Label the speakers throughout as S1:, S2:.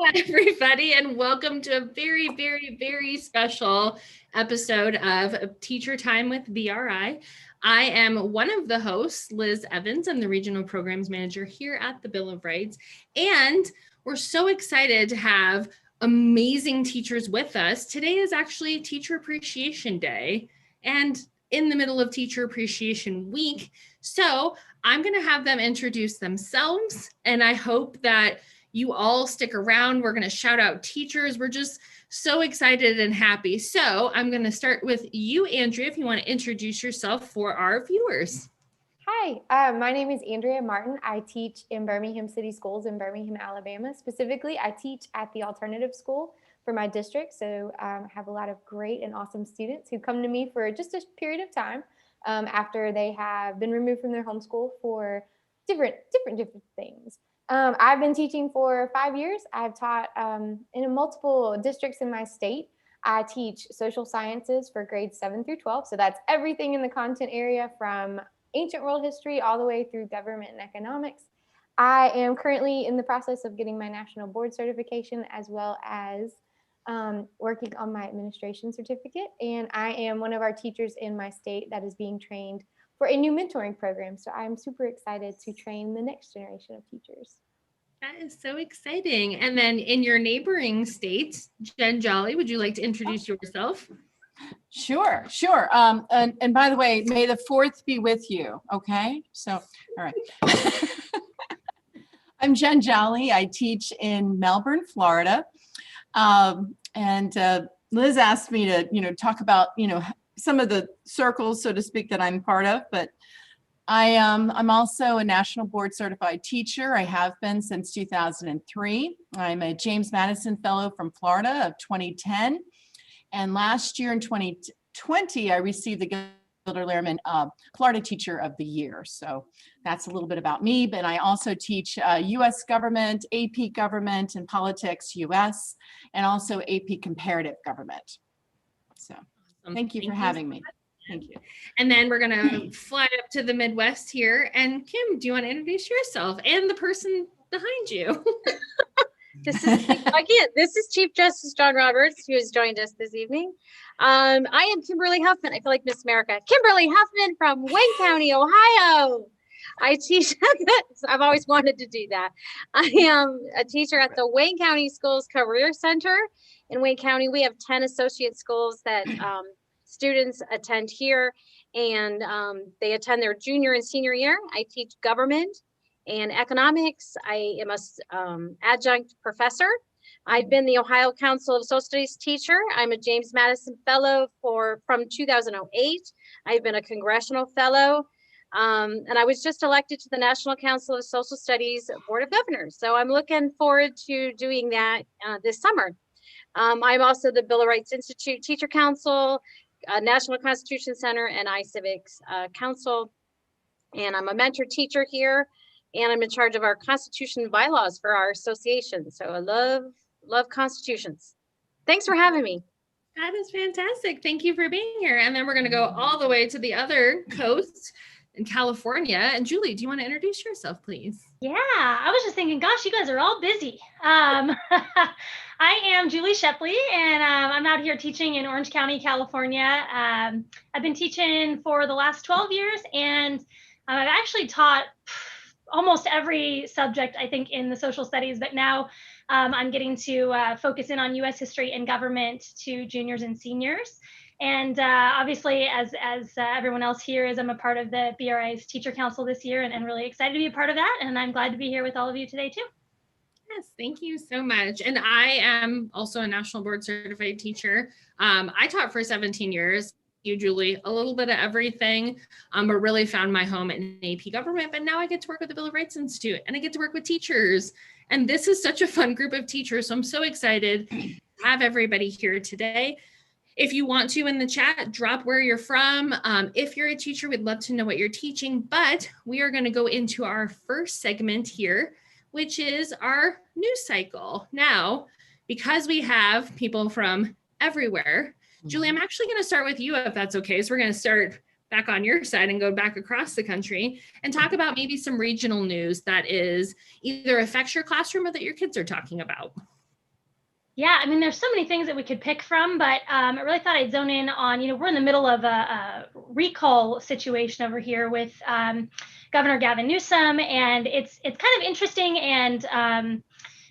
S1: everybody, and welcome to a very, very, very special episode of Teacher Time with BRI. I am one of the hosts, Liz Evans. I'm the Regional Programs Manager here at the Bill of Rights, and we're so excited to have amazing teachers with us. Today is actually Teacher Appreciation Day, and in the middle of Teacher Appreciation Week, so I'm going to have them introduce themselves, and I hope that you all stick around. We're going to shout out teachers. We're just so excited and happy. So I'm going to start with you, Andrea, if you want to introduce yourself for our viewers.
S2: Hi, my name is Andrea Martin. I teach in Birmingham City Schools in Birmingham, Alabama. Specifically, I teach at the alternative school for my district. So I have a lot of great and awesome students who come to me for just a period of time after they have been removed from their homeschool for different things. I've been teaching for 5 years. I've taught in multiple districts in my state. I teach social sciences for grades 7 through 12. So that's everything in the content area from ancient world history all the way through government and economics. I am currently in the process of getting my national board certification as well as working on my administration certificate. And I am one of our teachers in my state that is being trained for a new mentoring program. So I'm super excited to train the next generation of teachers.
S1: That is so exciting. And then in your neighboring state, Jen Jolley, would you like to introduce yourself?
S3: Sure. And by the way, may the 4th be with you. Okay. So, all right. I'm Jen Jolley. I teach in Melbourne, Florida. And Liz asked me to, talk about, some of the circles, so to speak, that I'm part of, but I'm also a national board certified teacher. I have been since 2003. I'm a James Madison Fellow from Florida of 2010. And last year in 2020, I received the Gilder Lehrman Florida Teacher of the Year. So that's a little bit about me, but I also teach US government, AP government and politics US, and also AP comparative government. So thank you for having me. Thank you.
S1: And then we're going to fly up to the Midwest here. And Kim, do you want to introduce yourself and the person behind you?
S4: This is Chief Justice John Roberts, who has joined us this evening. I am Kimberly Huffman. I feel like Miss America. Kimberly Huffman from Wayne County, Ohio. I teach I've always wanted to do that. I am a teacher at the Wayne County Schools Career Center in Wayne County. We have 10 associate schools that students attend here, and they attend their junior and senior year. I teach government and economics. I am a adjunct professor. I've been the Ohio Council of Social Studies teacher. I'm a James Madison Fellow from 2008. I've been a Congressional Fellow, and I was just elected to the National Council of Social Studies Board of Governors. So I'm looking forward to doing that this summer. I'm also the Bill of Rights Institute Teacher Council, National Constitution Center, and iCivics Council. And I'm a mentor teacher here, and I'm in charge of our Constitution bylaws for our association. So I love constitutions. Thanks for having me.
S1: That is fantastic. Thank you for being here. And then we're going to go all the way to the other coast in California. And Julie, do you want to introduce yourself, please?
S5: Yeah, I was just thinking, gosh, you guys are all busy. I am Julie Scheppele, and I'm out here teaching in Orange County, California. I've been teaching for the last 12 years, and I've actually taught almost every subject, I think, in the social studies, but now I'm getting to focus in on US history and government to juniors and seniors. And obviously, as everyone else here is, I'm a part of the BRI's Teacher Council this year, and really excited to be a part of that. And I'm glad to be here with all of you today, too.
S1: Yes, thank you so much. And I am also a National Board Certified teacher. I taught for 17 years. You, Julie, a little bit of everything, but really found my home in AP government. But now I get to work with the Bill of Rights Institute, and I get to work with teachers. And this is such a fun group of teachers. So I'm so excited to have everybody here today. If you want to, in the chat, drop where you're from. If you're a teacher, we'd love to know what you're teaching. But we are going to go into our first segment here, which is our news cycle. Now, because we have people from everywhere, Julie, I'm actually going to start with you, if that's okay. So we're going to start back on your side and go back across the country and talk about maybe some regional news that is either affects your classroom or that your kids are talking about.
S5: Yeah, I mean, there's so many things that we could pick from, but I really thought I'd zone in on, we're in the middle of a recall situation over here with Governor Gavin Newsom, and it's kind of interesting and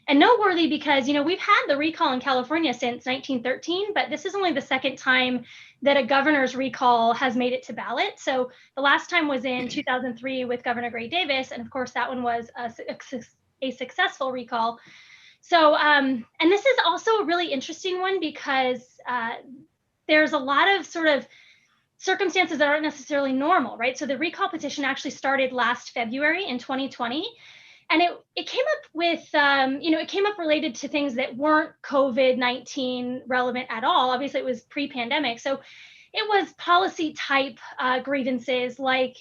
S5: noteworthy because, we've had the recall in California since 1913, but this is only the second time that a governor's recall has made it to ballot. So the last time was in 2003 with Governor Gray Davis, and of course that one was a successful recall. So, and this is also a really interesting one because there's a lot of sort of circumstances that aren't necessarily normal, right? So the recall petition actually started last February in 2020. And it came up with, it came up related to things that weren't COVID-19 relevant at all. Obviously, it was pre-pandemic. So it was policy type grievances like,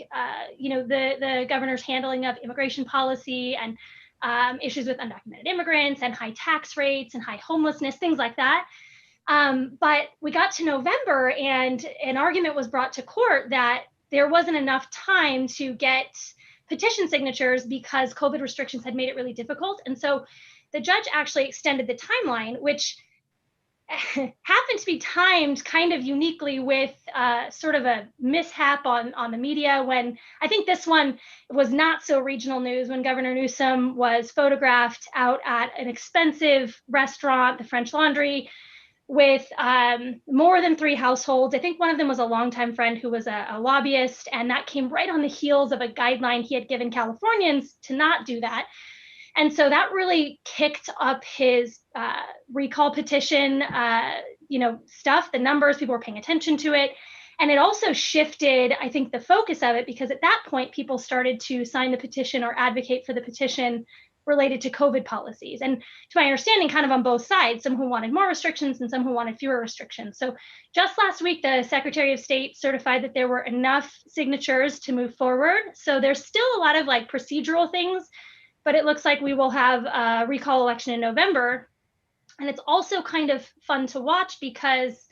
S5: the governor's handling of immigration policy and issues with undocumented immigrants and high tax rates and high homelessness, things like that. But we got to November and an argument was brought to court that there wasn't enough time to get petition signatures because COVID restrictions had made it really difficult. And so the judge actually extended the timeline, which happened to be timed kind of uniquely with sort of a mishap on the media when I think this one was not so regional news when Governor Newsom was photographed out at an expensive restaurant, the French Laundry, with more than 3 households. I think one of them was a longtime friend who was a lobbyist, and that came right on the heels of a guideline he had given Californians to not do that. And so that really kicked up his recall petition, stuff, the numbers, people were paying attention to it. And it also shifted, I think, the focus of it, because at that point, people started to sign the petition or advocate for the petition related to COVID policies. And to my understanding, kind of on both sides, some who wanted more restrictions and some who wanted fewer restrictions. So just last week, the Secretary of State certified that there were enough signatures to move forward. So there's still a lot of like procedural things, but it looks like we will have a recall election in November. And it's also kind of fun to watch because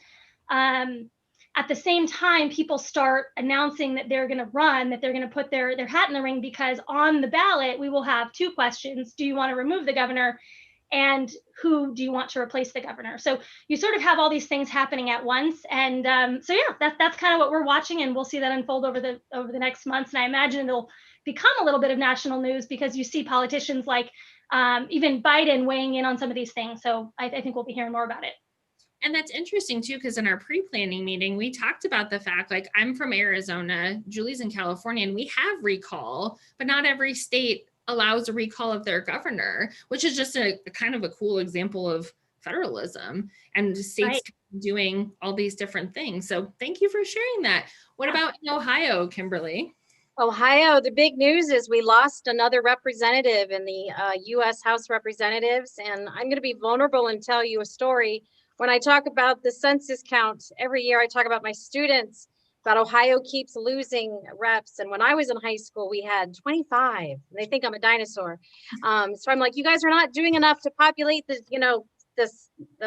S5: at the same time, people start announcing that they're going to run, that they're going to put their hat in the ring, because on the ballot, we will have 2 questions. Do you want to remove the governor? And who do you want to replace the governor? So you sort of have all these things happening at once. And so yeah, that's kind of what we're watching, and we'll see that unfold over the next months. And I imagine it'll become a little bit of national news because you see politicians like even Biden weighing in on some of these things. So I think we'll be hearing more about it.
S1: And that's interesting too, because in our pre-planning meeting, we talked about the fact, like, I'm from Arizona, Julie's in California, and we have recall, but not every state allows a recall of their governor, which is just a kind of a cool example of federalism and states doing all these different things. So thank you for sharing that. What about in Ohio, Kimberly?
S4: Ohio, the big news is we lost another representative in the U.S. House Representatives, and I'm going to be vulnerable and tell you a story. When I talk about the census count, every year I talk about my students, about Ohio keeps losing reps. And when I was in high school, we had 25. And they think I'm a dinosaur. So I'm like, you guys are not doing enough to populate the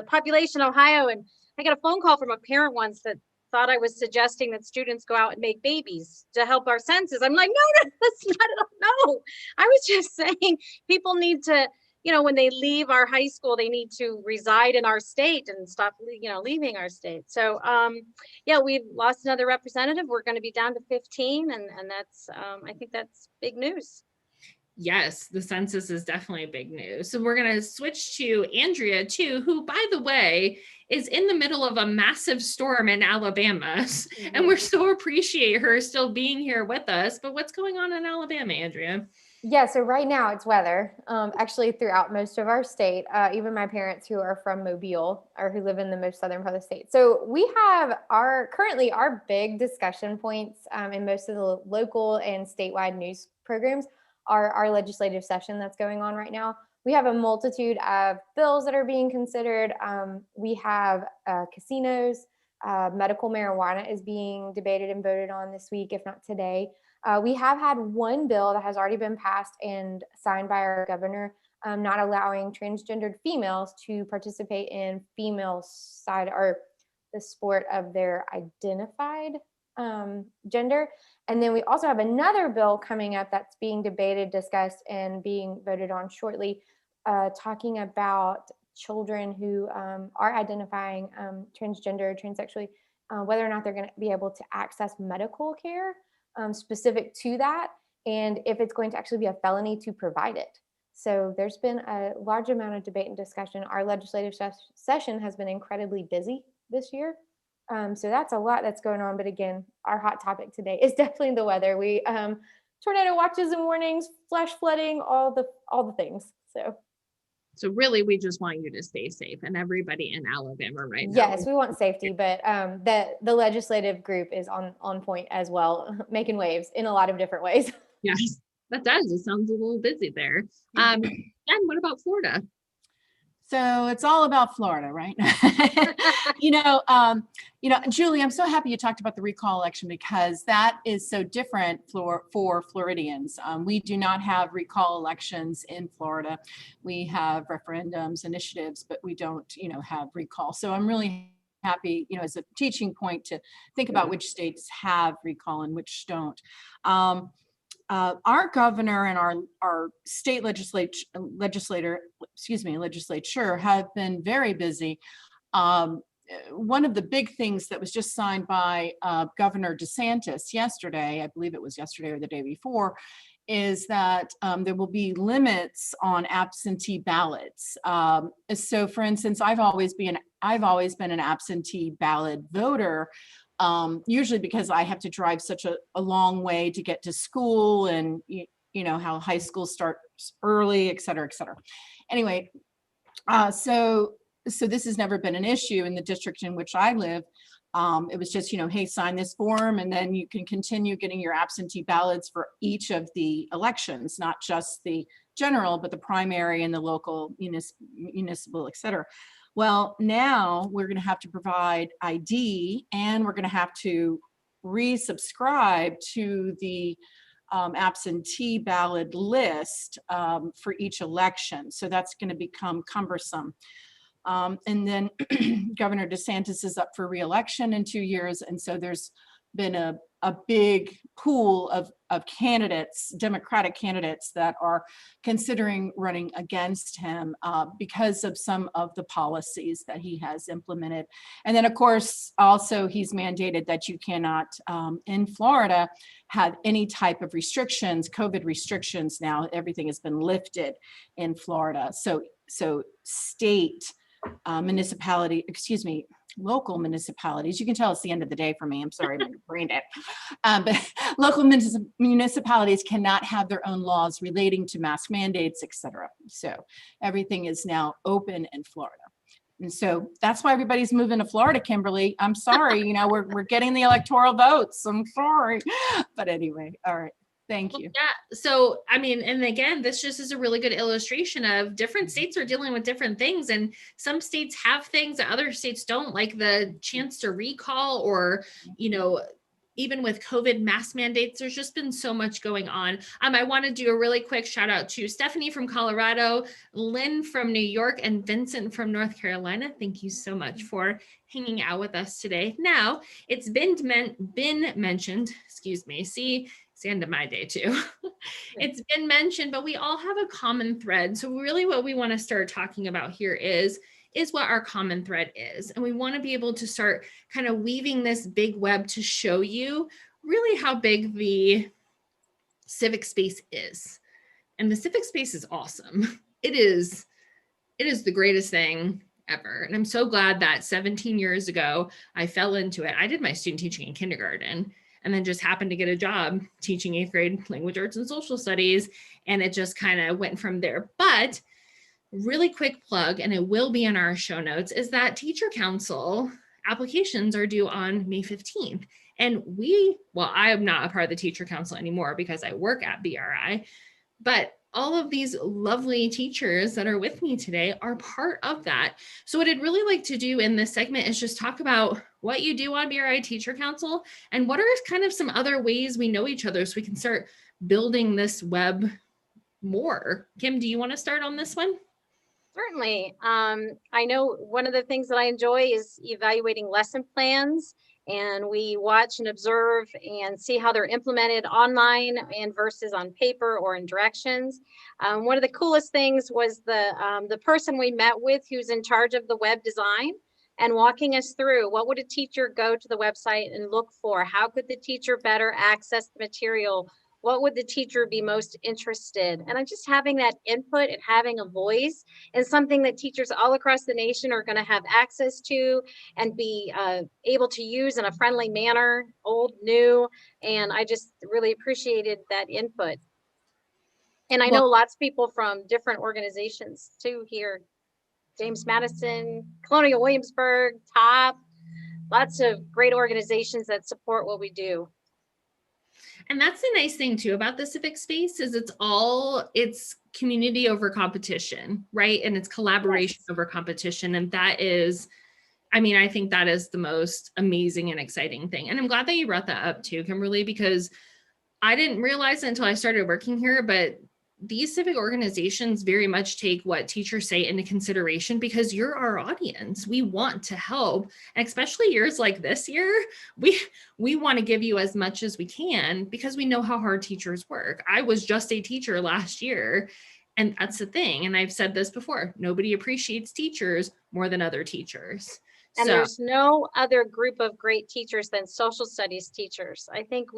S4: population of Ohio. And I got a phone call from a parent once that thought I was suggesting that students go out and make babies to help our census. I'm like, no, that's not, no. I was just saying people need to, when they leave our high school, they need to reside in our state and stop, leaving our state. So, yeah, we've lost another representative. We're going to be down to 15. And that's, I think that's big news.
S1: Yes, the census is definitely big news. So we're going to switch to Andrea too, who, by the way, is in the middle of a massive storm in Alabama. Mm-hmm. And we so appreciate her still being here with us. But what's going on in Alabama, Andrea?
S2: Yeah, so right now it's weather, actually throughout most of our state, even my parents who are from Mobile or who live in the most southern part of the state. So we have currently our big discussion points in most of the local and statewide news programs are our legislative session that's going on right now. We have a multitude of bills that are being considered. We have casinos, medical marijuana is being debated and voted on this week, if not today. We have had one bill that has already been passed and signed by our governor, not allowing transgendered females to participate in female side or the sport of their identified gender. And then we also have another bill coming up that's being debated, discussed, and being voted on shortly, talking about children who are identifying transgender, transsexually, whether or not they're going to be able to access medical care specific to that, and if it's going to actually be a felony to provide it. So there's been a large amount of debate and discussion. Our legislative session has been incredibly busy this year. So that's a lot that's going on. But again, our hot topic today is definitely the weather. We tornado watches and warnings, flash flooding, all the things.
S1: So really, we just want you to stay safe, and everybody in Alabama right now.
S2: Yes, we want safety, but the legislative group is on point as well, making waves in a lot of different ways.
S1: Yes, that does. It sounds a little busy there. And what about Florida?
S3: So it's all about Florida, right? Julie, I'm so happy you talked about the recall election, because that is so different for Floridians. We do not have recall elections in Florida. We have referendums, initiatives, but we don't, have recall. So I'm really happy, as a teaching point, to think about which states have recall and which don't. Our governor and our state legislature have been very busy. One of the big things that was just signed by Governor DeSantis yesterday, I believe it was yesterday or the day before, is that there will be limits on absentee ballots. So, for instance, I've always been an absentee ballot voter. Usually because I have to drive such a long way to get to school, and you know how high school starts early, et cetera, et cetera. Anyway, so this has never been an issue in the district in which I live. It was just, hey, sign this form, and then you can continue getting your absentee ballots for each of the elections, not just the general, but the primary and the local, municipal, et cetera. Well, now we're going to have to provide ID, and we're going to have to resubscribe to the absentee ballot list for each election. So that's going to become cumbersome. And then Governor DeSantis is up for re-election in 2 years. And so there's been a big pool of candidates, Democratic candidates, that are considering running against him because of some of the policies that he has implemented. And then, of course, also he's mandated that you cannot, in Florida, have any type of restrictions, COVID restrictions. Now everything has been lifted in Florida. So state, local municipalities, you can tell it's the end of the day for me, I'm sorry, my brain dead. But local municipalities cannot have their own laws relating to mask mandates, et cetera. So everything is now open in Florida. And so that's why everybody's moving to Florida, Kimberly. I'm sorry, we're getting the electoral votes. I'm sorry. But anyway, all right. Thank you.
S1: Yeah. So, and again, this just is a really good illustration of different states are dealing with different things, and some states have things that other states don't, like the chance to recall, or, even with COVID mask mandates. There's just been so much going on. I want to do a really quick shout out to Stephanie from Colorado, Lynn from New York, and Vincent from North Carolina. Thank you so much for hanging out with us today. Now, it's been mentioned, see, it's the end of my day too. It's been mentioned, but we all have a common thread. So really what we want to start talking about here is what our common thread is. And we want to be able to start kind of weaving this big web to show you really how big the civic space is. And the civic space is awesome. It is the greatest thing ever. And I'm so glad that 17 years ago, I fell into it. I did my student teaching in kindergarten, and then just happened to get a job teaching 8th grade language arts and social studies. And it just kind of went from there. But really quick plug, and it will be in our show notes, is that Teacher Council applications are due on May 15th. And I am not a part of the Teacher Council anymore because I work at BRI, but all of these lovely teachers that are with me today are part of that. So what I'd really like to do in this segment is just talk about what you do on BRI Teacher Council and what are kind of some other ways we know each other so we can start building this web more. Kim, do you want to start on this one?
S4: Certainly. I know one of the things that I enjoy is evaluating lesson plans and we watch and observe and see how they're implemented online and versus on paper or in directions. One of the coolest things was the person we met with who's in charge of the web design and walking us through what would a teacher go to the website and look for? How could the teacher better access the material? What would the teacher be most interested? And I'm just having that input and having a voice and something that teachers all across the nation are going to have access to and be able to use in a friendly manner, old, new. And I just really appreciated that input. And I know lots of people from different organizations too here. James Madison, Colonial Williamsburg, TOP, lots of great organizations that support what we do.
S1: And that's the nice thing too about the civic space is it's community over competition, right? And it's collaboration over competition. And that is, I mean, I think that is the most amazing and exciting thing. And I'm glad that you brought that up too, Kimberly, because I didn't realize it until I started working here, but these civic organizations very much take what teachers say into consideration because you're our audience. We want to help, and especially years like this year, we want to give you as much as we can because we know how hard teachers work. I was just a teacher last year, and that's the thing. And I've said this before, nobody appreciates teachers more than other teachers.
S4: And there's no other group of great teachers than social studies teachers. I think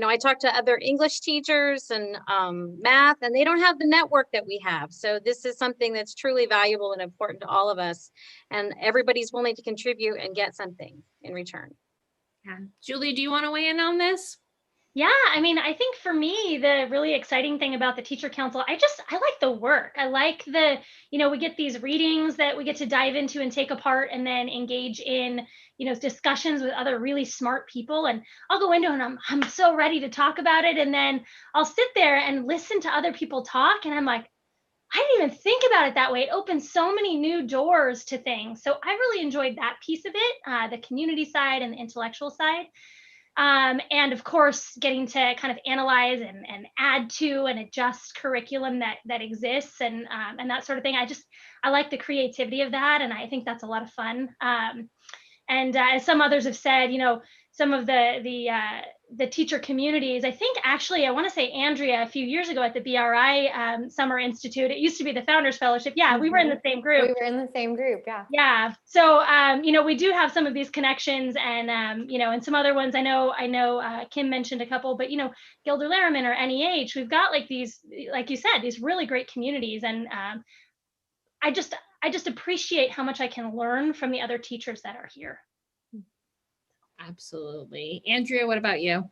S4: I talk to other English teachers and math, and they don't have the network that we have. So this is something that's truly valuable and important to all of us. And everybody's willing to contribute and get something in return.
S1: Yeah. Julie, do you want to weigh in on this?
S5: Yeah, I mean, I think for me, the really exciting thing about the Teacher Council, I like the work. I like we get these readings that we get to dive into and take apart and then engage in, discussions with other really smart people. And I'll go into it and I'm so ready to talk about it. And then I'll sit there and listen to other people talk. And I'm like, I didn't even think about it that way. It opens so many new doors to things. So I really enjoyed that piece of it, the community side and the intellectual side. And of course, getting to kind of analyze and add to and adjust curriculum that exists and that sort of thing. I like the creativity of that, and I think that's a lot of fun. And as some others have said, some of the teacher communities. I think actually, I want to say Andrea a few years ago at the BRI Summer Institute. It used to be the Founders Fellowship. Yeah, we were in the same group.
S2: We were in the same group. Yeah.
S5: Yeah. So we do have some of these connections, and and some other ones. I know Kim mentioned a couple, but Gilder Lariman or NEH, we've got like these, like you said, these really great communities, and I just appreciate how much I can learn from the other teachers that are here.
S1: Absolutely. Andrea, what about you?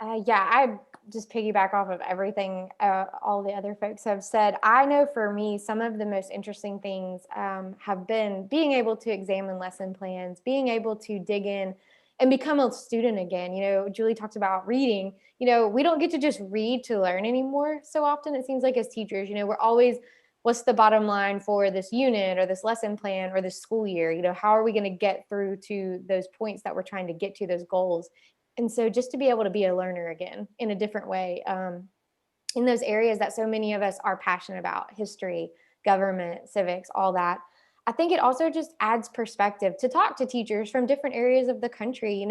S2: Yeah, I just piggyback off of everything all the other folks have said. I know for me, some of the most interesting things have been being able to examine lesson plans, being able to dig in and become a student again. Julie talked about reading. We don't get to just read to learn anymore so often. It seems like as teachers, we're always, what's the bottom line for this unit or this lesson plan or this school year? How are we going to get through to those points that we're trying to get to, those goals? And so just to be able to be a learner again in a different way, in those areas that so many of us are passionate about, history, government, civics, all that, I think it also just adds perspective to talk to teachers from different areas of the country.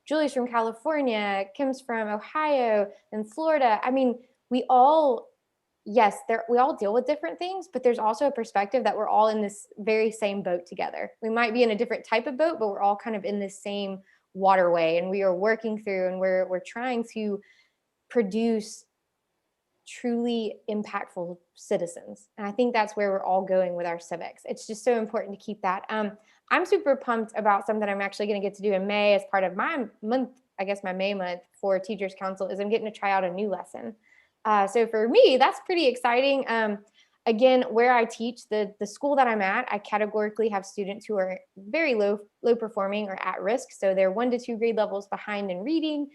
S2: Julie's from California, Kim's from Ohio and Florida. I mean, we all deal with different things, but there's also a perspective that we're all in this very same boat together. We might be in a different type of boat, but we're all kind of in this same waterway, and we are working through, and we're trying to produce truly impactful citizens. And I think that's where we're all going with our civics. It's just so important to keep that. I'm super pumped about something I'm actually going to get to do in May as part of my month, I guess my May month for Teachers Council, is I'm getting to try out a new lesson. So for me, that's pretty exciting. Again, where I teach, the school that I'm at, I categorically have students who are very low performing or at risk. So they're 1 to 2 grade levels behind in reading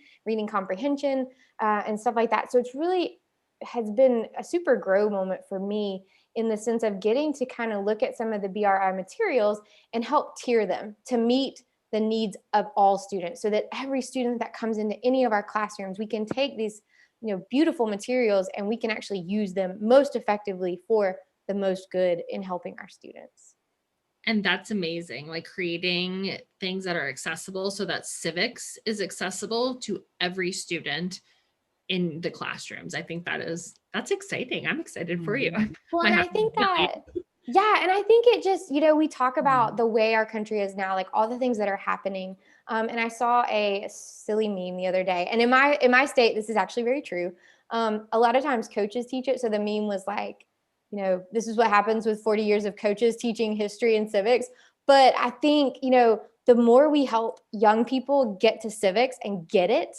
S2: comprehension, and stuff like that. So it's really has been a super grow moment for me in the sense of getting to kind of look at some of the BRI materials and help tier them to meet the needs of all students, so that every student that comes into any of our classrooms, we can take these beautiful materials and we can actually use them most effectively for the most good in helping our students.
S1: And that's amazing, like creating things that are accessible so that civics is accessible to every student in the classrooms. I think that's exciting. I'm excited for you.
S2: Well,
S1: My
S2: and I
S1: husband
S2: think
S1: really-
S2: that, yeah, and I think it just, we talk about the way our country is now, like all the things that are happening. And I saw a silly meme the other day, and in my state, this is actually very true. A lot of times coaches teach it. So the meme was like, this is what happens with 40 years of coaches teaching history and civics. But I think, the more we help young people get to civics and get it,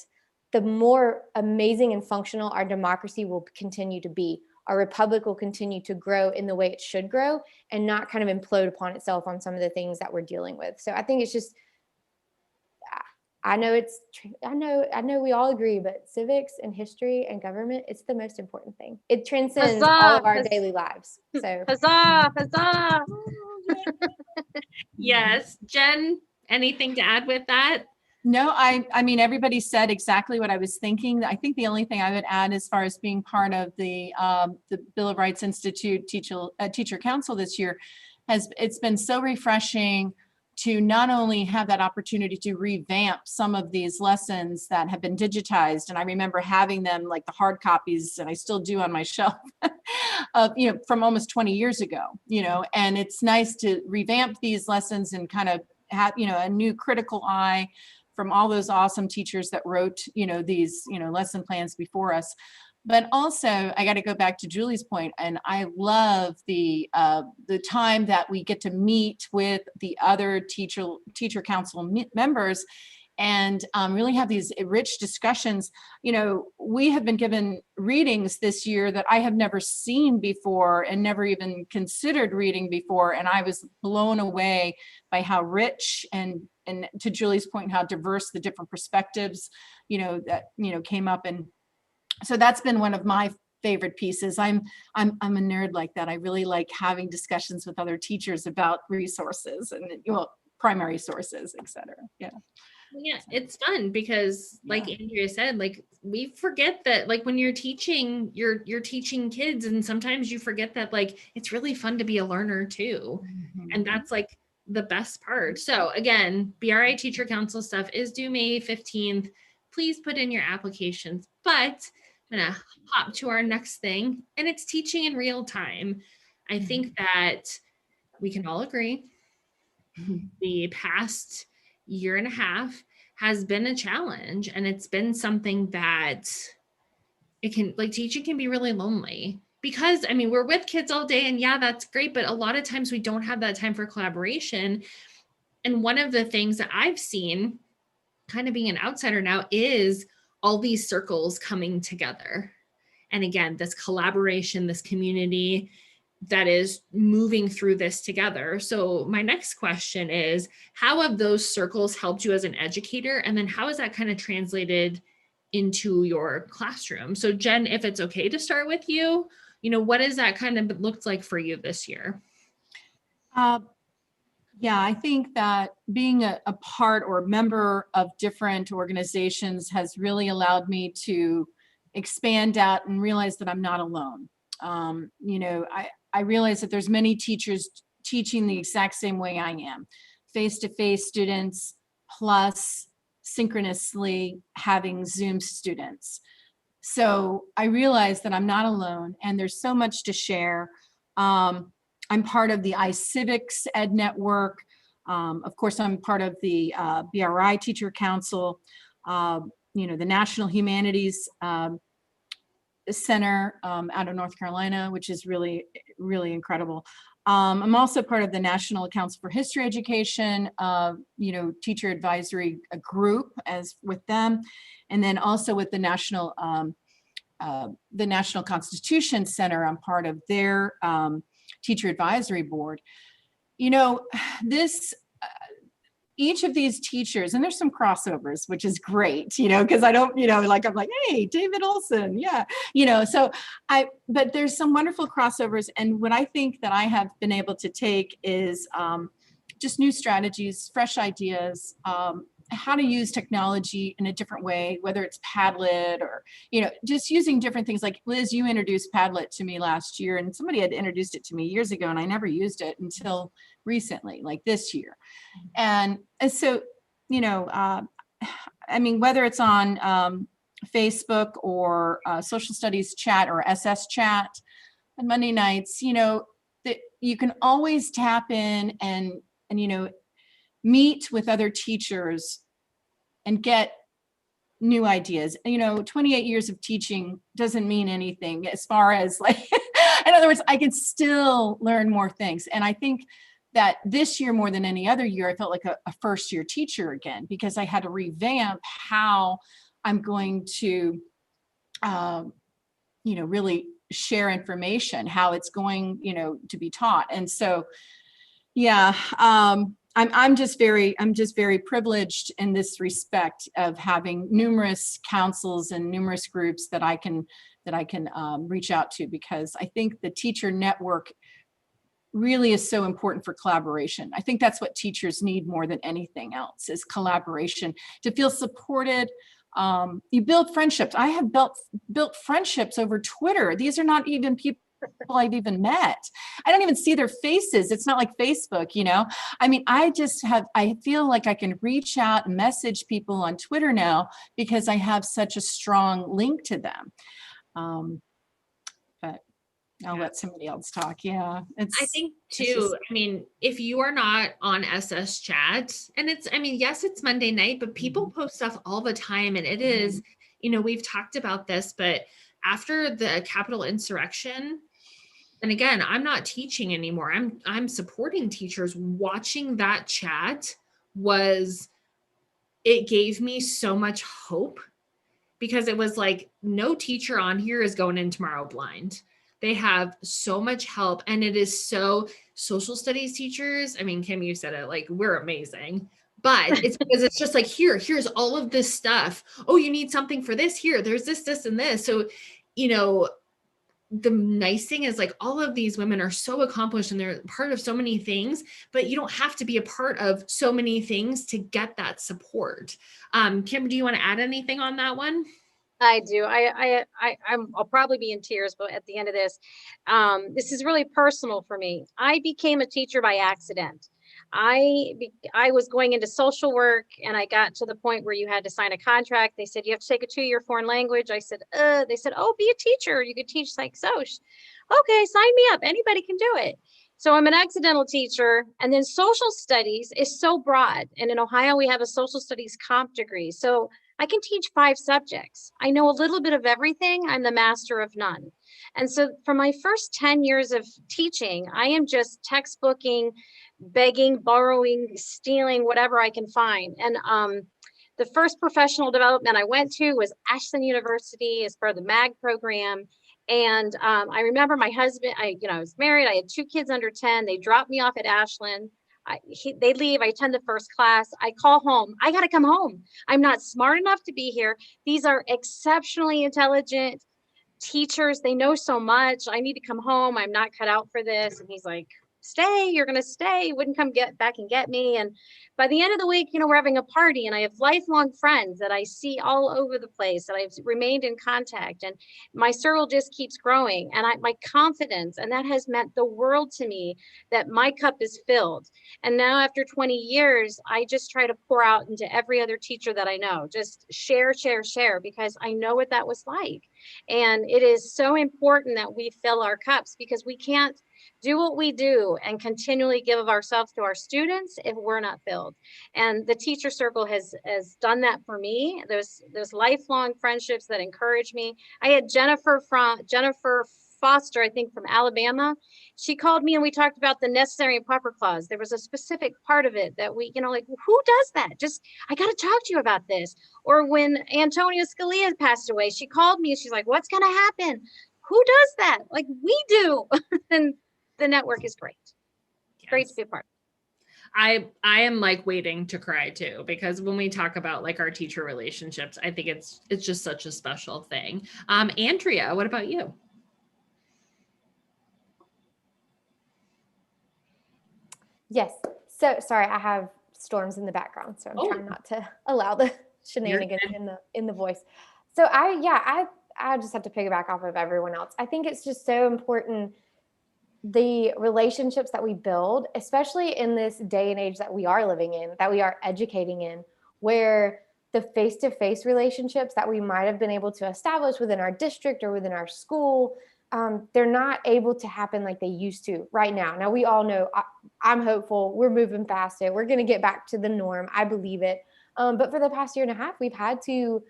S2: the more amazing and functional our democracy will continue to be. Our republic will continue to grow in the way it should grow and not kind of implode upon itself on some of the things that we're dealing with. So I think it's just, I know we all agree, but civics and history and government, it's the most important thing. It transcends all of our daily lives. So
S4: Huzzah, huzzah.
S1: Yes. Jen, anything to add with that?
S3: No, I mean, everybody said exactly what I was thinking. I think the only thing I would add as far as being part of the Bill of Rights Institute Teacher Council this year it's been so refreshing to not only have that opportunity to revamp some of these lessons that have been digitized. And I remember having them, like the hard copies, and I still do on my shelf, of, from almost 20 years ago, and it's nice to revamp these lessons and kind of have, a new critical eye from all those awesome teachers that wrote, these, lesson plans before us. But also, I got to go back to Julie's point, and I love the time that we get to meet with the other teacher council members and really have these rich discussions. We have been given readings this year that I have never seen before and never even considered reading before, and I was blown away by how rich and to Julie's point, how diverse the different perspectives, that came up. And so that's been one of my favorite pieces. I'm a nerd like that. I really like having discussions with other teachers about resources and primary sources, et cetera. Yeah.
S1: Yeah, it's fun because like Andrea said, like we forget that like when you're teaching, you're teaching kids, and sometimes you forget that like it's really fun to be a learner too.
S3: Mm-hmm.
S1: And that's like the best part. So again, BRI Teacher Council stuff is due May 15th. Please put in your applications. But I'm gonna hop to our next thing, and it's teaching in real time. I think that we can all agree the past year and a half has been a challenge, and it's been something that it can, like, teaching can be really lonely because I mean we're with kids all day, and yeah, that's great, but a lot of times we don't have that time for collaboration. And one of the things that I've seen, kind of being an outsider now, is all these circles coming together. And again, this collaboration, this community that is moving through this together. So my next question is, how have those circles helped you as an educator? And then how is that kind of translated into your classroom? So Jen, if it's okay to start with you, what has that kind of looked like for you this year?
S3: Yeah, I think that being a part or member of different organizations has really allowed me to expand out and realize that I'm not alone. I realize that there's many teachers teaching the exact same way I am, face-to-face students plus synchronously having Zoom students. So I realize that I'm not alone, and there's so much to share. I'm part of the iCivics Ed Network. Of course, I'm part of the BRI Teacher Council, the National Humanities Center out of North Carolina, which is really, really incredible. I'm also part of the National Council for History Education, teacher advisory group as with them, and then also with the National Constitution Center. I'm part of their teacher advisory board. Each of these teachers, and there's some crossovers, which is great, because I don't, I'm like, hey, David Olson, yeah, but there's some wonderful crossovers. And what I think that I have been able to take is just new strategies, fresh ideas, how to use technology in a different way, whether it's Padlet or, just using different things. Like Liz, you introduced Padlet to me last year, and somebody had introduced it to me years ago, and I never used it until recently, like this year. And so, whether it's on Facebook or social studies chat or SS chat on Monday nights, that you can always tap in and meet with other teachers and get new ideas. 28 years of teaching doesn't mean anything as far as like, in other words, I can still learn more things. And I think that this year, more than any other year, I felt like a first year teacher again, because I had to revamp how I'm going to, really share information, how it's going, to be taught. And so, yeah, I'm just very privileged in this respect of having numerous councils and numerous groups that I can reach out to, because I think the teacher network really is so important for collaboration. I think that's what teachers need more than anything else, is collaboration, to feel supported. You build friendships. I have built friendships over Twitter. These are not even people I've even met. I don't even see their faces. It's not like Facebook, I feel like I can reach out and message people on Twitter now because I have such a strong link to them. But I'll let somebody else talk. Yeah.
S1: I think too, if you are not on SS chat, and yes, it's Monday night, but people post stuff all the time, and it is, we've talked about this, but after the Capitol insurrection, and again, I'm not teaching anymore. I'm supporting teachers. Watching that chat it gave me so much hope, because it was like, no teacher on here is going in tomorrow blind. They have so much help, and it is so, social studies teachers, Kim, you said it, like, we're amazing, but it's because it's just like, here's all of this stuff. Oh, you need something for this, here, there's this, and this. So, the nice thing is, like, all of these women are so accomplished and they're part of so many things, but you don't have to be a part of so many things to get that support. Kim, do you want to add anything on that one?
S4: I do. I'll probably be in tears, but at the end of this, this is really personal for me. I became a teacher by accident. I was going into social work, and I got to the point where you had to sign a contract. They said, you have to take a 2-year foreign language. I said, they said, oh, be a teacher. You could teach psych soc. Okay, sign me up. Anybody can do it. So I'm an accidental teacher. And then social studies is so broad. And in Ohio, we have a social studies comp degree. So I can teach 5 subjects. I know a little bit of everything. I'm the master of none. And so for my first 10 years of teaching, I am just textbooking, begging, borrowing, stealing, whatever I can find. And the first professional development I went to was Ashland University as part of the MAG program. And I remember my husband, I was married. I had 2 kids under 10. They dropped me off at Ashland. They leave. I attend the first class. I call home. I got to come home. I'm not smart enough to be here. These are exceptionally intelligent teachers. They know so much. I need to come home. I'm not cut out for this. And he's like, stay, you're going to stay. Wouldn't come back and get me. And by the end of the week, we're having a party, and I have lifelong friends that I see all over the place, that I've remained in contact, and my circle just keeps growing, and my confidence, and that has meant the world to me, that my cup is filled. And now after 20 years, I just try to pour out into every other teacher that I know, just share, because I know what that was like. And it is so important that we fill our cups, because we can't do what we do and continually give of ourselves to our students if we're not filled. And the teacher circle has done that for me. There's lifelong friendships that encourage me. I had Jennifer Foster, I think from Alabama. She called me and we talked about the necessary and proper clause. There was a specific part of it that we, like, who does that? I got to talk to you about this. Or when Antonio Scalia passed away, she called me and she's like, what's going to happen? Who does that? Like, we do. And the network is great. Yes. Great to be a part of.
S1: I am like waiting to cry too, because when we talk about like our teacher relationships, I think it's just such a special thing. Andrea, what about you?
S2: Yes. So sorry, I have storms in the background, so I'm
S1: Oh.
S2: trying not to allow the shenanigans in the voice. So I just have to piggyback off of everyone else. I think it's just so important, the relationships that we build, especially in this day and age that we are living in, that we are educating in, where the face-to-face relationships that we might have been able to establish within our district or within our school, they're not able to happen like they used to right now. Now, we all know, I'm hopeful, we're moving past it. We're going to get back to the norm. I believe it. But for the past year and a half, we've had to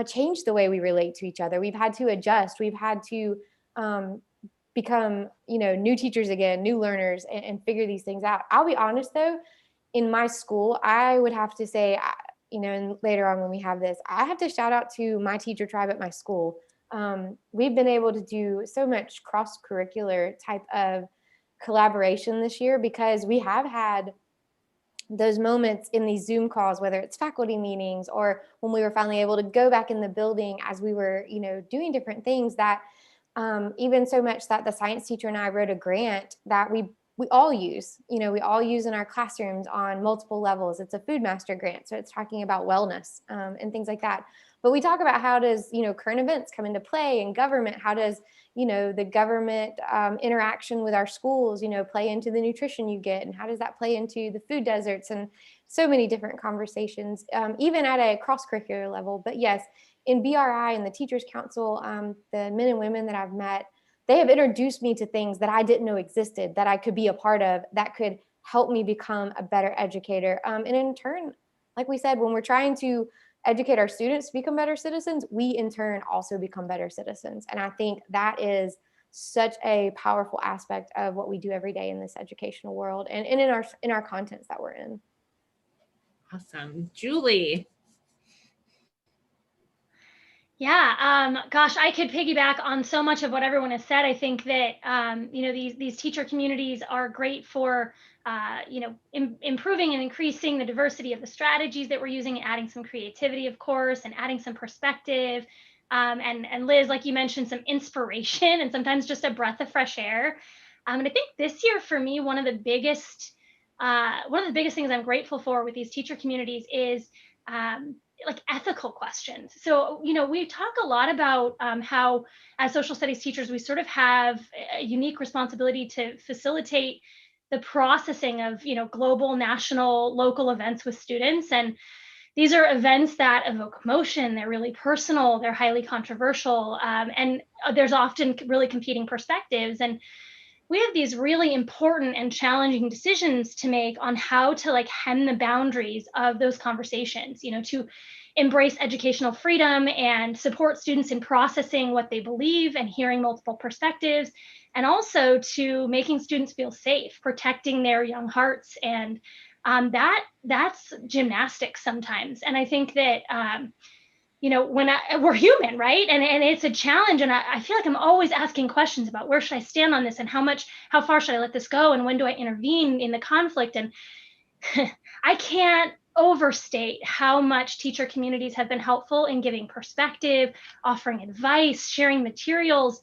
S2: change the way we relate to each other. We've had to adjust. We've had to become, new teachers again, new learners, and figure these things out. I'll be honest though, in my school, I would have to say, and later on when we have this, I have to shout out to my teacher tribe at my school. We've been able to do so much cross-curricular type of collaboration this year, because we have had those moments in these Zoom calls, whether it's faculty meetings or when we were finally able to go back in the building as we were, doing different things, that even so much that the science teacher and I wrote a grant that we all use, we all use in our classrooms on multiple levels. It's a Food Master grant. So it's talking about wellness and things like that. But we talk about how does, current events come into play in government? How does, the government interaction with our schools, play into the nutrition you get? And how does that play into the food deserts? And so many different conversations, even at a cross-curricular level. But yes, in BRI and the Teachers Council, the men and women that I've met, they have introduced me to things that I didn't know existed, that I could be a part of, that could help me become a better educator. And in turn, like we said, when we're trying to educate our students to become better citizens, we in turn also become better citizens. And I think that is such a powerful aspect of what we do every day in this educational world and in our contents that we're in. Awesome.
S1: Julie.
S5: Yeah, gosh, I could piggyback on so much of what everyone has said. I think that, these teacher communities are great for, improving and increasing the diversity of the strategies that we're using, adding some creativity, of course, and adding some perspective. And Liz, like you mentioned, some inspiration and sometimes just a breath of fresh air. And I think this year for me, one of the biggest things I'm grateful for with these teacher communities is like ethical questions. So, we talk a lot about how as social studies teachers, we sort of have a unique responsibility to facilitate the processing of, global, national, local events with students. And these are events that evoke emotion. They're really personal. They're highly controversial. And there's often really competing perspectives. And we have these really important and challenging decisions to make on how to hem the boundaries of those conversations, to embrace educational freedom and support students in processing what they believe and hearing multiple perspectives, and also to making students feel safe, protecting their young hearts. And that's gymnastics sometimes. And I think that, we're human, right? And it's a challenge. And I feel like I'm always asking questions about where should I stand on this and how far should I let this go? And when do I intervene in the conflict? And I can't overstate how much teacher communities have been helpful in giving perspective, offering advice, sharing materials,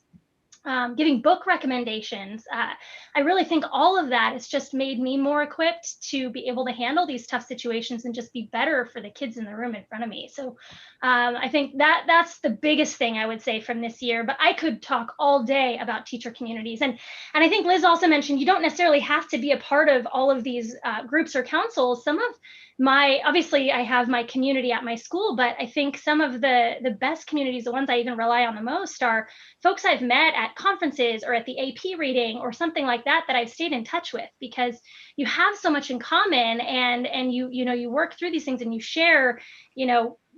S5: giving book recommendations. I really think all of that has just made me more equipped to be able to handle these tough situations and just be better for the kids in the room in front of me. So I think that's the biggest thing I would say from this year, but I could talk all day about teacher communities. And I think Liz also mentioned, you don't necessarily have to be a part of all of these groups or councils. Obviously I have my community at my school, but I think some of the best communities, the ones I even rely on the most, are folks I've met at conferences or at the AP reading or something like that I've stayed in touch with, because you have so much in common and you work through these things and you share,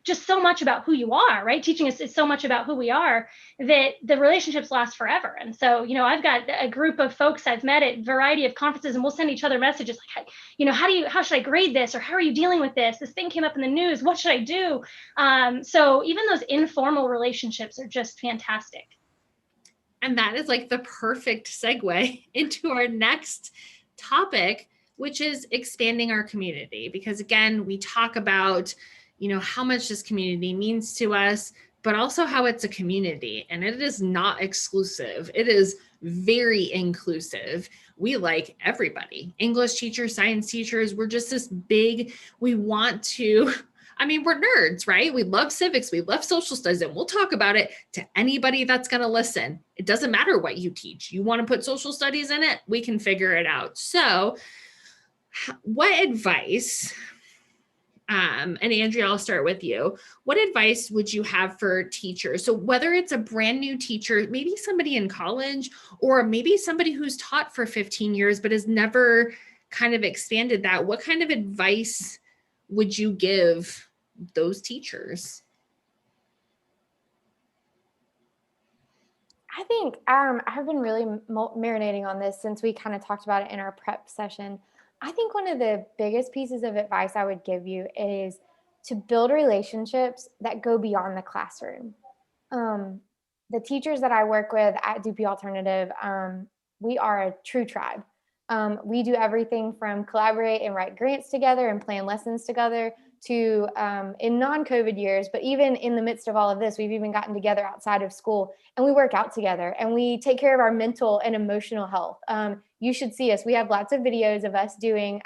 S5: just so much about who you are, right? Teaching is so much about who we are that the relationships last forever. And so, I've got a group of folks I've met at a variety of conferences, and we'll send each other messages like, how should I grade this? Or how are you dealing with this? This thing came up in the news. What should I do? So even those informal relationships are just fantastic.
S1: And that is like the perfect segue into our next topic, which is expanding our community. Because again, we talk about, how much this community means to us, but also how it's a community, and it is not exclusive. It is very inclusive. We like everybody, English teachers, science teachers. We're just this big, we want to, I mean, we're nerds, right? We love civics, we love social studies, and we'll talk about it to anybody that's going to listen. It doesn't matter what you teach. You want to put social studies in it, we can figure it out. So what advice, and Andrea, I'll start with you. What advice would you have for teachers? So whether it's a brand new teacher, maybe somebody in college, or maybe somebody who's taught for 15 years, but has never kind of expanded that, what kind of advice would you give those teachers?
S2: I think I've been really marinating on this since we kind of talked about it in our prep session. I think one of the biggest pieces of advice I would give you is to build relationships that go beyond the classroom. The teachers that I work with at DP Alternative, we are a true tribe. We do everything from collaborate and write grants together and plan lessons together to in non-COVID years, but even in the midst of all of this, we've even gotten together outside of school and we work out together and we take care of our mental and emotional health. You should see us. We have lots of videos of us doing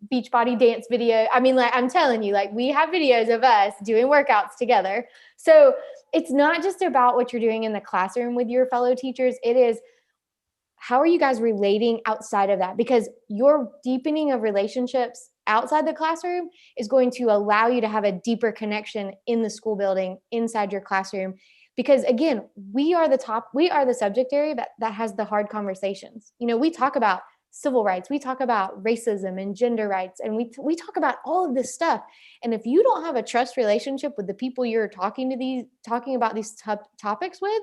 S2: beach body dance video. I mean, like, I'm telling you, like, we have videos of us doing workouts together. So it's not just about what you're doing in the classroom with your fellow teachers. It is, how are you guys relating outside of that? Because your deepening of relationships outside the classroom is going to allow you to have a deeper connection in the school building, inside your classroom. Because again, we are the subject area that has the hard conversations. You know, we talk about civil rights, we talk about racism and gender rights, and we talk about all of this stuff. And if you don't have a trust relationship with the people you're talking about these topics with,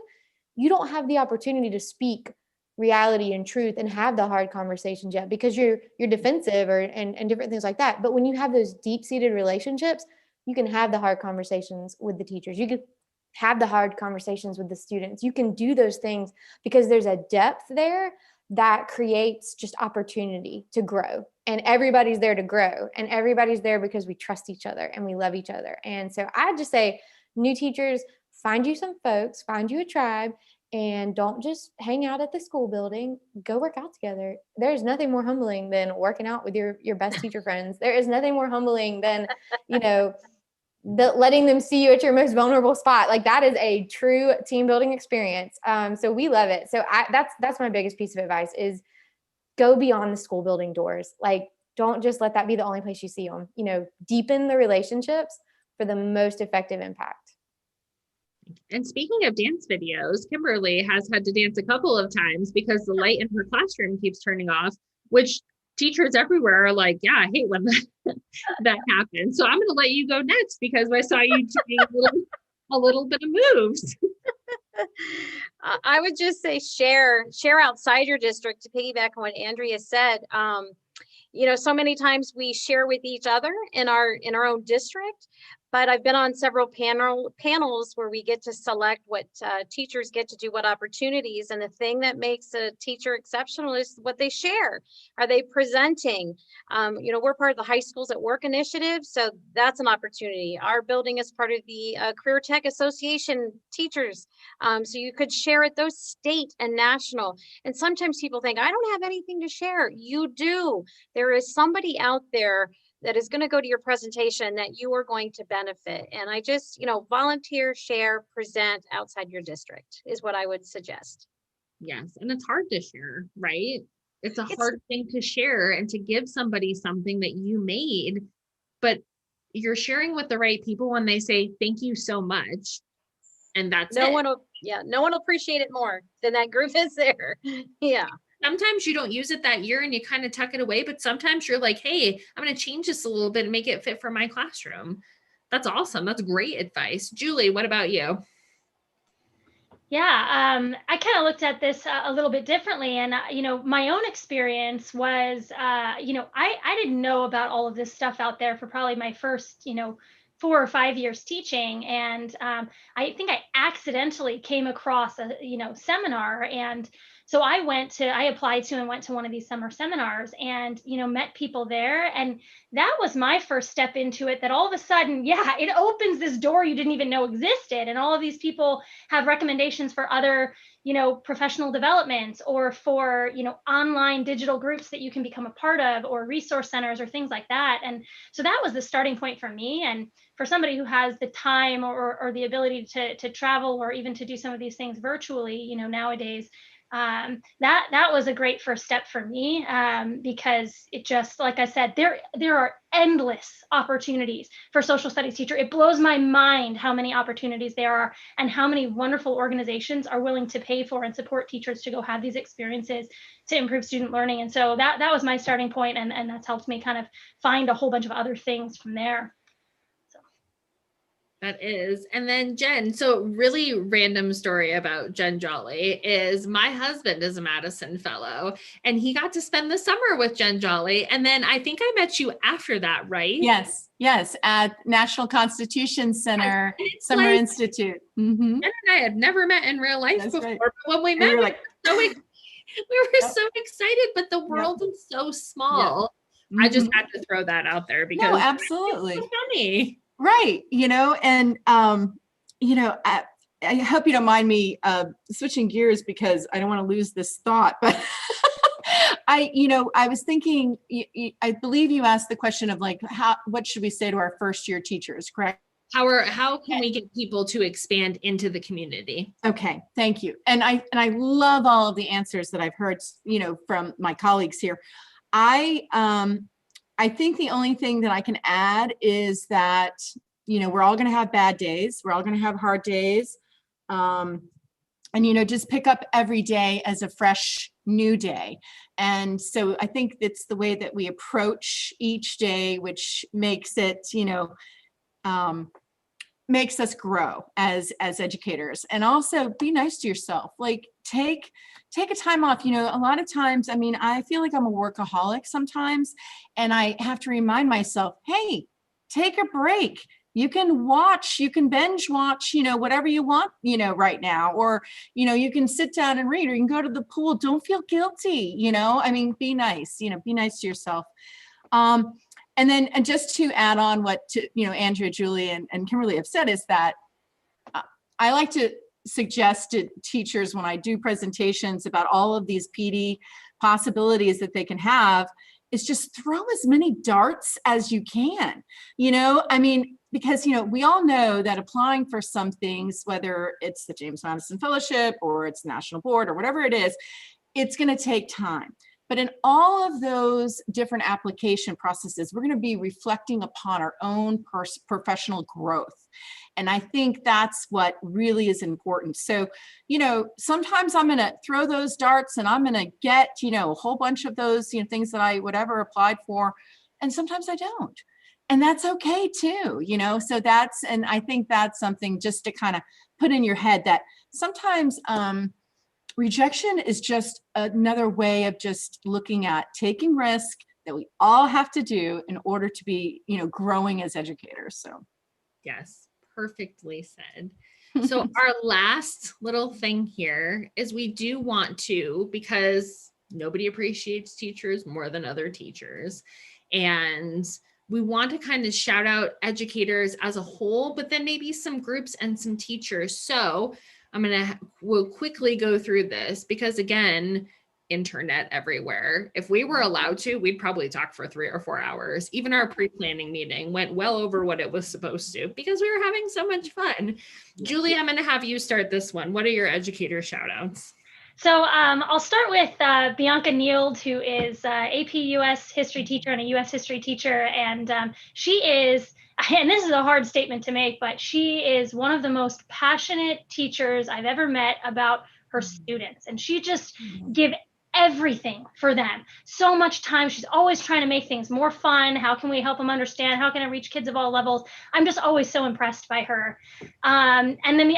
S2: you don't have the opportunity to speak reality and truth and have the hard conversations yet, because you're defensive and different things like that. But when you have those deep-seated relationships, you can have the hard conversations with the teachers. You can have the hard conversations with the students. You can do those things because there's a depth there that creates just opportunity to grow. And everybody's there to grow. And everybody's there because we trust each other and we love each other. And so I just say, new teachers, find you some folks, find you a tribe, and don't just hang out at the school building. Go work out together. There's nothing more humbling than working out with your best teacher friends. There is nothing more humbling than, letting them see you at your most vulnerable spot. Like, that is a true team building experience. So we love it. So that's my biggest piece of advice is go beyond the school building doors. Like, don't just let that be the only place you see them. Deepen the relationships for the most effective impact.
S1: And speaking of dance videos, Kimberly has had to dance a couple of times because the light in her classroom keeps turning off, which teachers everywhere are like, yeah, I hate when that happens. So I'm going to let you go next because I saw you doing a little bit of moves.
S4: I would just say share outside your district, to piggyback on what Andrea said. So many times we share with each other in our own district, but I've been on several panels where we get to select what teachers get to do, what opportunities. And the thing that makes a teacher exceptional is what they share. Are they presenting? We're part of the High Schools at Work initiative, so that's an opportunity. Our building is part of the Career Tech Association teachers. So you could share at those state and national. And sometimes people think, I don't have anything to share. You do. There is somebody out there that is going to go to your presentation that you are going to benefit. And I just, volunteer, share, present outside your district is what I would suggest.
S1: Yes. And it's hard to share, right? It's a hard thing to share and to give somebody something that you made, but you're sharing with the right people when they say, thank you so much. And that's
S4: no one will appreciate it more than that group is there. Yeah.
S1: Sometimes you don't use it that year and you kind of tuck it away, but sometimes you're like, hey, I'm going to change this a little bit and make it fit for my classroom. That's awesome. That's great advice. Julie, what about you?
S5: Yeah, I kind of looked at this a little bit differently. And, my own experience was, I didn't know about all of this stuff out there for probably my first, 4 or 5 years teaching. And I think I accidentally came across a, seminar, and So I applied to and went to one of these summer seminars and, met people there. And that was my first step into it, that all of a sudden, yeah, it opens this door you didn't even know existed. And all of these people have recommendations for other, professional developments, or for, online digital groups that you can become a part of, or resource centers or things like that. And so that was the starting point for me. And for somebody who has the time or the ability to travel, or even to do some of these things virtually, nowadays, that was a great first step for me, because it just, like I said, there are endless opportunities for social studies teacher. It blows my mind how many opportunities there are, and how many wonderful organizations are willing to pay for and support teachers to go have these experiences to improve student learning. And so that was my starting point, and that's helped me kind of find a whole bunch of other things from there.
S1: That is. And then Jen, so really random story about Jen Jolley is my husband is a Madison Fellow, and he got to spend the summer with Jen Jolley. And then I think I met you after that, right?
S3: Yes, at National Constitution Center Summer Institute. Mm-hmm.
S1: Jen and I had never met in real life before,
S3: right.
S1: But when we met, we were
S3: Yep.
S1: so excited, but the world is so small.
S3: Yep.
S1: I just had to throw that out there because
S3: no, absolutely.
S1: it's so funny.
S3: Right. And, I hope you don't mind me switching gears, because I don't want to lose this thought, but I was thinking, I believe you asked the question of like, what should we say to our first year teachers, correct?
S1: How can we get people to expand into the community?
S3: Okay, thank you. And I love all of the answers that I've heard, from my colleagues here. I think the only thing that I can add is that, we're all going to have bad days. We're all going to have hard days. And, just pick up every day as a fresh new day. And so I think it's the way that we approach each day, which makes it, makes us grow as educators. And also be nice to yourself. Like take a time off. A lot of times, I feel like I'm a workaholic sometimes, and I have to remind myself, hey, take a break. You can binge watch, whatever you want, right now, or, you can sit down and read, or you can go to the pool. Don't feel guilty, be nice, be nice to yourself. And just to add on what Andrea, Julie, and Kimberly have said, is that I like to suggest to teachers when I do presentations about all of these PD possibilities that they can have, is just throw as many darts as you can, because, we all know that applying for some things, whether it's the James Madison Fellowship or it's National Board or whatever it is, it's going to take time. But in all of those different application processes, we're going to be reflecting upon our own professional growth. And I think that's what really is important. So, sometimes I'm going to throw those darts and I'm going to get, a whole bunch of those, things that I whatever applied for. And sometimes I don't. And that's okay too, so and I think that's something just to kind of put in your head, that sometimes, rejection is just another way of just looking at taking risk that we all have to do in order to be, growing as educators. So,
S1: yes, perfectly said. So our last little thing here is we do want to, because nobody appreciates teachers more than other teachers. And we want to kind of shout out educators as a whole, but then maybe some groups and some teachers. So we'll quickly go through this, because again, internet everywhere. If we were allowed to, we'd probably talk for 3 or 4 hours. Even our pre-planning meeting went well over what it was supposed to, because we were having so much fun. Julie, I'm going to have you start this one. What are your educator shout outs?
S5: So I'll start with Bianca Neild, who is AP US history teacher and a US history teacher. And she is, and this is a hard statement to make, but she is one of the most passionate teachers I've ever met about her students. And she just give everything for them. So much time. She's always trying to make things more fun. How can we help them understand? How can I reach kids of all levels? I'm just always so impressed by her. And then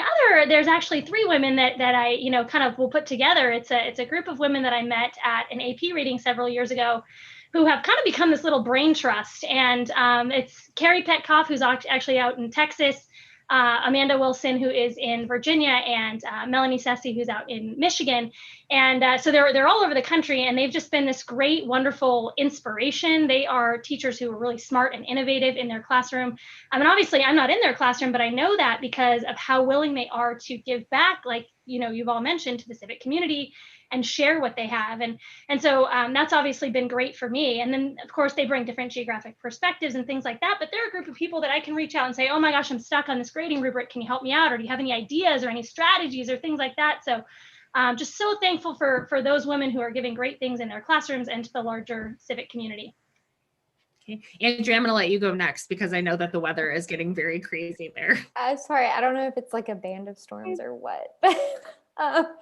S5: there's actually 3 women that I, kind of will put together. It's a group of women that I met at an AP reading several years ago, who have kind of become this little brain trust. And it's Carrie Petkoff, who's actually out in Texas. Amanda Wilson, who is in Virginia, and Melanie Sessi, who's out in Michigan. And so they're all over the country, and they've just been this great, wonderful inspiration. They are teachers who are really smart and innovative in their classroom. I mean, obviously, I'm not in their classroom, but I know that because of how willing they are to give back, like, you know, you've all mentioned, to the civic community and share what they have. And so that's obviously been great for me. And then, of course, they bring different geographic perspectives and things like that. But they're a group of people that I can reach out and say, oh my gosh, I'm stuck on this grading rubric. Can you help me out? Or do you have any ideas or any strategies or things like that? So just so thankful for those women who are giving great things in their classrooms and to the larger civic community.
S1: Okay. Andrea, I'm going to let you go next because I know that the weather is getting very crazy there.
S2: Sorry, I don't know if it's like a band of storms or what, but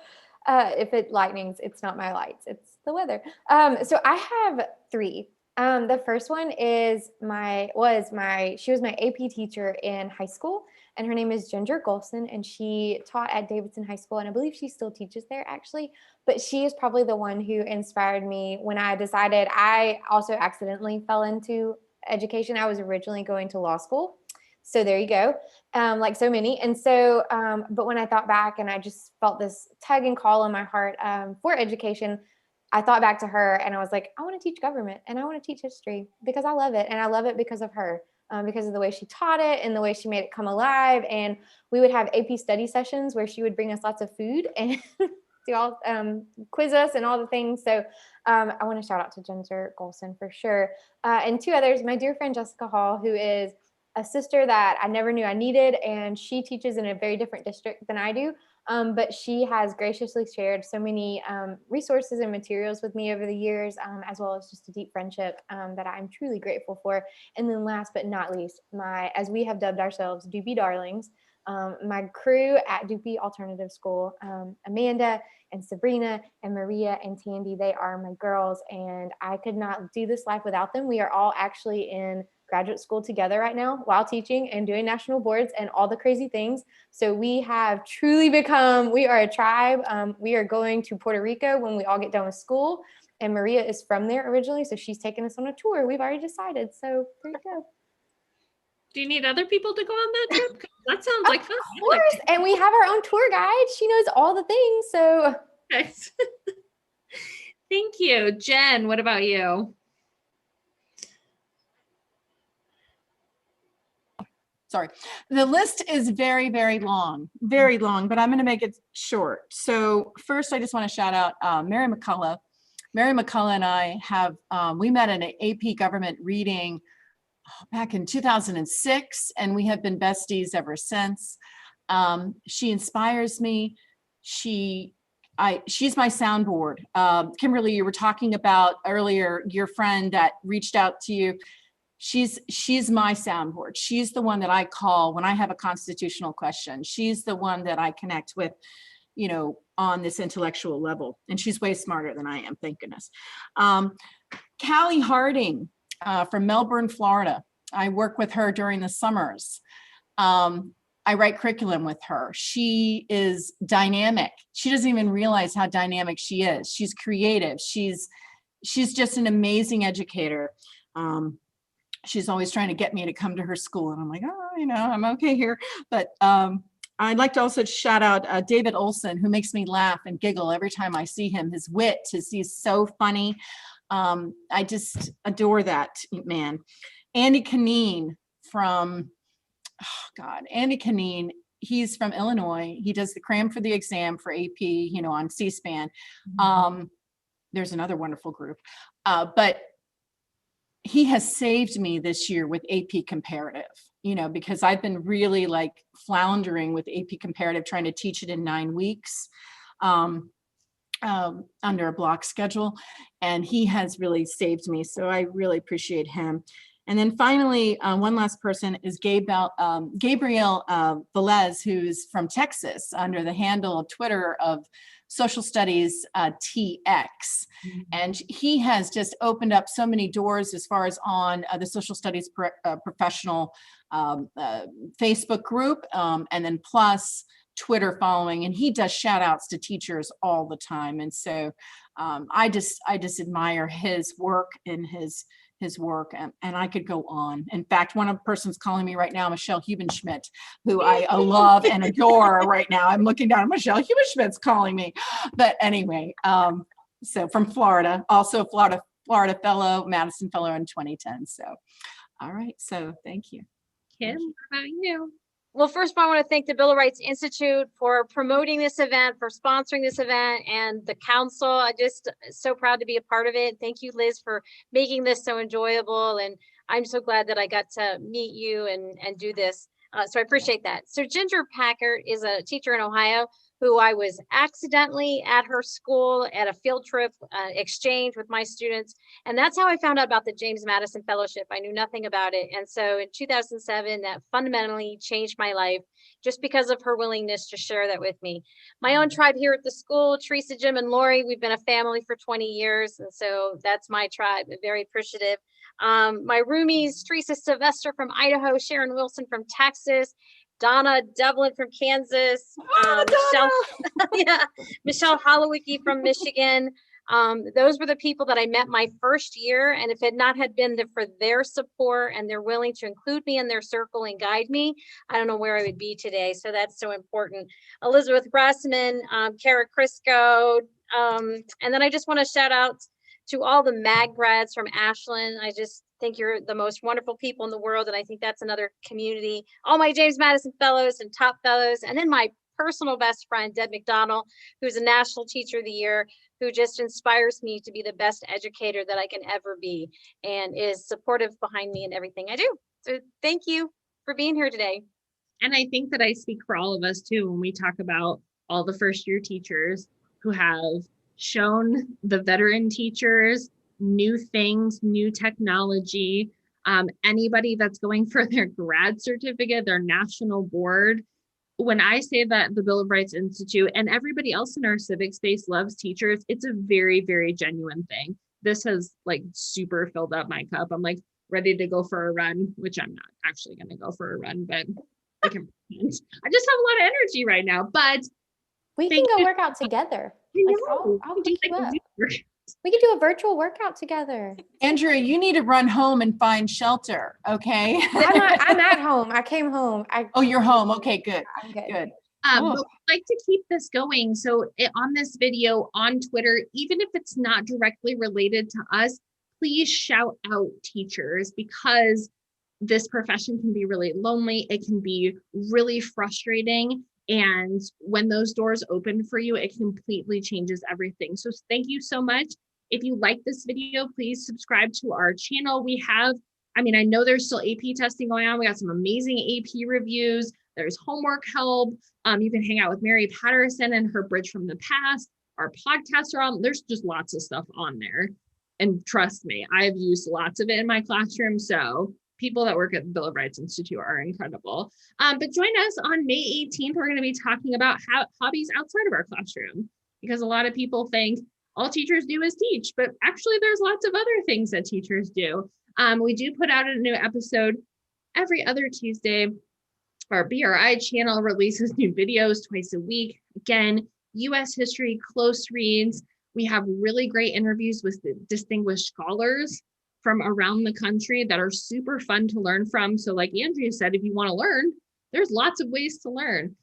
S2: if it lightnings, it's not my lights, it's the weather. So I have 3. The first one is she was my AP teacher in high school, and her name is Ginger Golson, and she taught at Davidson High School, and I believe she still teaches there actually, but she is probably the one who inspired me when I decided. I also accidentally fell into education. I was originally going to law school. So there you go, like so many. And so, but when I thought back and I just felt this tug and call in my heart for education, I thought back to her and I was like, I want to teach government and I want to teach history because I love it. And I love it because of her, because of the way she taught it and the way she made it come alive. And we would have AP study sessions where she would bring us lots of food and do all quiz us and all the things. So I want to shout out to Ginger Golson for sure. And 2 others, my dear friend Jessica Hall, who is a sister that I never knew I needed, and she teaches in a very different district than I do, but she has graciously shared so many resources and materials with me over the years, as well as just a deep friendship that I'm truly grateful for. And then last but not least, as we have dubbed ourselves, Doopy Darlings, my crew at Doopy Alternative School, Amanda and Sabrina and Maria and Tandy, they are my girls, and I could not do this life without them. We are all actually in graduate school together right now while teaching and doing national boards and all the crazy things. So we have truly become, we are a tribe. We are going to Puerto Rico when we all get done with school. And Maria is from there originally, so she's taking us on a tour. We've already decided. So there you go.
S1: Do you need other people to go on that trip? That sounds like fun.
S2: Of course. And we have our own tour guide. She knows all the things. So
S1: Nice. Thank you. Jen, what about you?
S3: Sorry. The list is very, very long, but I'm going to make it short. So first, I just want to shout out Mary McCullough. Mary McCullough and I have, we met in an AP government reading back in 2006, and we have been besties ever since. She inspires me. She's my soundboard. Kimberly, you were talking about earlier, your friend that reached out to you. She's my soundboard. She's the one that I call when I have a constitutional question. She's the one that I connect with, you know, on this intellectual level. And she's way smarter than I am, thank goodness. Callie Harding from Melbourne, Florida. I work with her during the summers. I write curriculum with her. She is dynamic. She doesn't even realize how dynamic she is. She's creative. She's just an amazing educator. She's always trying to get me to come to her school. And I'm like, oh, you know, I'm okay here. But I'd like to also shout out David Olson, who makes me laugh and giggle every time I see him. His wit, he's so funny. I just adore that man. Andy Caneen from, Andy Caneen, he's from Illinois. He does the cram for the exam for AP, you know, on C-SPAN. There's another wonderful group. But he has saved me this year with AP Comparative, you know, because I've been really like floundering with AP Comparative, trying to teach it in 9 weeks under a block schedule. And he has really saved me. So I really appreciate him. And then finally, one last person is Gabriel Velez, who's from Texas, under the handle of Twitter of Social Studies TX. And he has just opened up so many doors as far as on the Social Studies professional Facebook group, and then plus Twitter following. And he does shout outs to teachers all the time. And so I just admire his work and his his work, and I could go on. In fact, one of the person's calling me right now, Michelle Hubenschmidt, who I love and adore right now. I'm looking down, Michelle Hubenschmidt's calling me. But anyway, so from Florida, also Florida Fellow, Madison Fellow in 2010. So, all right. So thank you.
S1: Kim, how about you?
S4: Well, first of all, I want to thank the Bill of Rights Institute for promoting this event, for sponsoring this event, and the council. I just so proud to be a part of it. Thank you, Liz, for making this so enjoyable. And I'm so glad that I got to meet you and do this. So I appreciate that. So Ginger Packard is a teacher in Ohio who I was accidentally at her school at a field trip exchange with my students. And that's how I found out about the James Madison Fellowship. I knew nothing about it. And so in 2007, that fundamentally changed my life just because of her willingness to share that with me. My own tribe here at the school, Teresa, Jim, and Lori, we've been a family for 20 years. And so that's my tribe. I'm very appreciative. My roomies, Teresa Sylvester from Idaho, Sharon Wilson from Texas, Donna Devlin from Kansas, Michelle, Michelle Holowicki from Michigan. Those were the people that I met my first year. And if it not had been for their support and they're willing to include me in their circle and guide me, I don't know where I would be today. So that's so important. Elizabeth Russman, Kara Crisco. And then I just want to shout out to all the MAG grads from Ashland. I just think you're the most wonderful people in the world. And I think that's another community. All my James Madison fellows and top fellows. And then my personal best friend, Deb McDonald, who's a National Teacher of the Year, who just inspires me to be the best educator that I can ever be and is supportive behind me in everything I do. So thank you for being here today.
S1: And I think that I speak for all of us too, when we talk about all the first year teachers who have shown the veteran teachers new things, new technology, anybody that's going for their grad certificate, their national board. When I say that the Bill of Rights Institute and everybody else in our civic space loves teachers, it's a very, very genuine thing. This has like super filled up my cup. I'm like ready to go for a run, which I'm not actually going to go for a run, but I just have a lot of energy right now. But
S2: we can go work out together. Like, I'll pick you up. We can do a virtual workout together.
S3: Andrea, you need to run home and find shelter, okay?
S2: I'm at home. I came home.
S3: You're home. Okay, good.
S2: I'm good.
S3: Good.
S1: But we'd like to keep this going. So on this video, on Twitter, even if it's not directly related to us, please shout out teachers, because this profession can be really lonely. It can be really frustrating. And when those doors open for you, it completely changes everything. So thank you so much. If you like this video, please subscribe to our channel. We have, I know there's still AP testing going on. We got some amazing AP reviews. There's homework help. You can hang out with Mary Patterson and her Bridge from the Past. Our podcasts are on. There's just lots of stuff on there. And trust me, I've used lots of it in my classroom. So people that work at the Bill of Rights Institute are incredible. But join us on May 18th. We're going to be talking about hobbies outside of our classroom, because a lot of people think all teachers do is teach, but actually there's lots of other things that teachers do. We do put out a new episode every other Tuesday. Our BRI channel releases new videos twice a week. Again, U.S. history, close reads. We have really great interviews with the distinguished scholars from around the country that are super fun to learn from. So like Andrea said, if you want to learn, there's lots of ways to learn.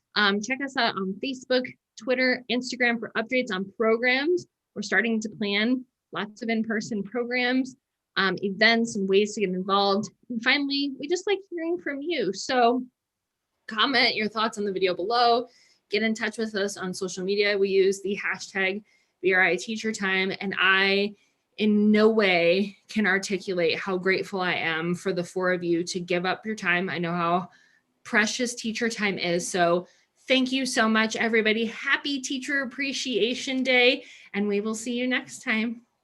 S1: Check us out on Facebook, Twitter, Instagram for updates on programs. We're starting to plan lots of in-person programs, events, and ways to get involved. And finally, we just like hearing from you. So comment your thoughts on the video below. Get in touch with us on social media. We use the hashtag BRI Teacher Time, and I in no way can articulate how grateful I am for the four of you to give up your time. I know how precious teacher time is. So thank you so much, everybody. Happy Teacher Appreciation Day, and we will see you next time.